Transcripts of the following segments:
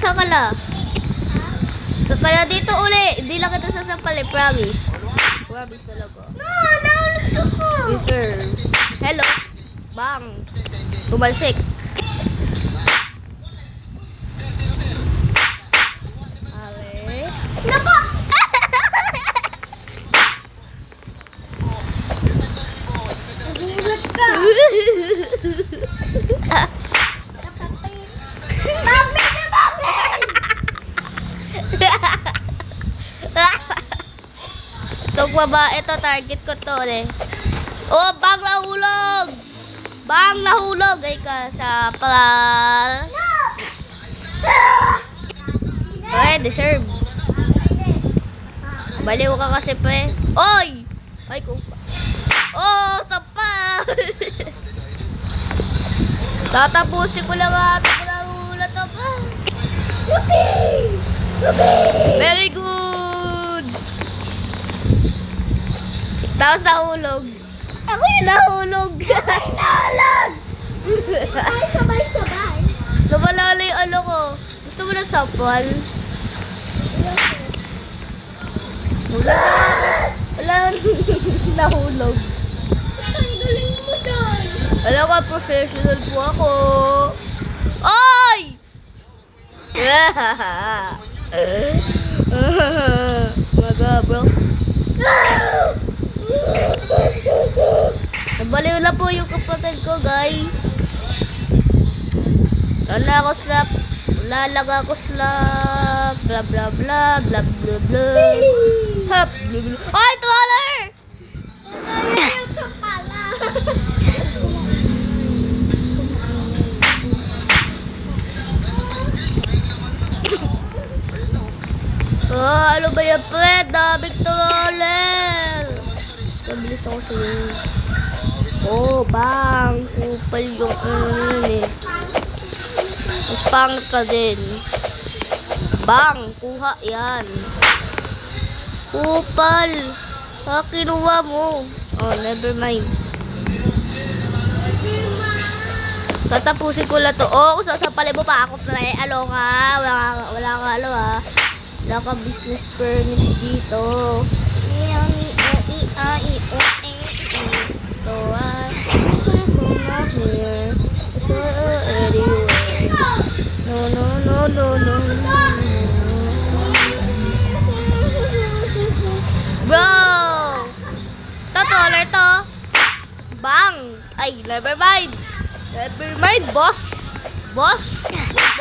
sakala. Sakala dito uli. Hindi lang kita sasapal eh, promise. Promise talaga. No, naulit ako. Yes, sir. Hello. Bang. Tumalsik. Ale. Nako! Nagulat ka. Bakit na bakit? Itong babae to, target ko to eh. Oh, bang nahulog! Bang nahulog! Ay ka sa pal. Okay, deserve. Baliw ka kasi pre. Oy! Ay ko. Oh, sapal! Tatapusin ko lang ata kung nahulat ka pa. Very good! Tapos nahulog. Ako yung nahulog. Nahulog! Sabay-sabay. Nawala yung ano ko. Gusto mo ng sapal? Wala nahulog. Ang galing mo doon. Alam ko, professional po ako. Oy! Maga, bro. Nabaliw na po yung kapatid ko, guys. Wala ako slap. Wala lang ako slap. Bla bla bla. Bla bla bla. Hap. Bla bla. Ay, taller! Ito pala. Oh, ano ba yan, pre? Daming taller! Mabilis ako sa'yo. Oh, bang. Kupal yung ano yun eh. Mas pangit ka din. Bang! Kuha yan. Kupal! Kinuha mo. Oh, never mind. Tatapusin ko lang to. Oh, kung sasapalin mo pa ako na eh. Alo ka. Wala ka alo ah. Wala ka business permit dito. So, here. So, anyway. No. Bro! Taller to. Bang! Ay, never mind. Never mind, boss. Boss?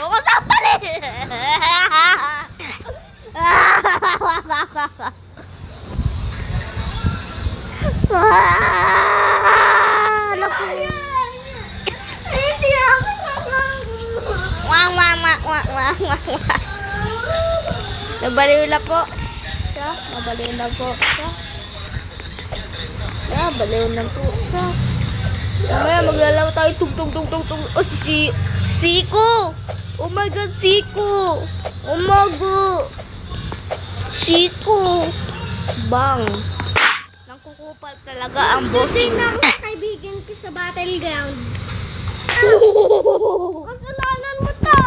Huwag ko sapalin! Hindi ako. Wang. Nabaliw na po. Nabaliw na po. Nabaliw na po. Mamaya maglalaro tayo. Tung. Oh, si Siko. Oh my God, Siko. Oh my God. Siko. Bang. Nangkukupal talaga ang boss. Hindi na mga kaibigan ko sa battleground. Kasalanan mo to.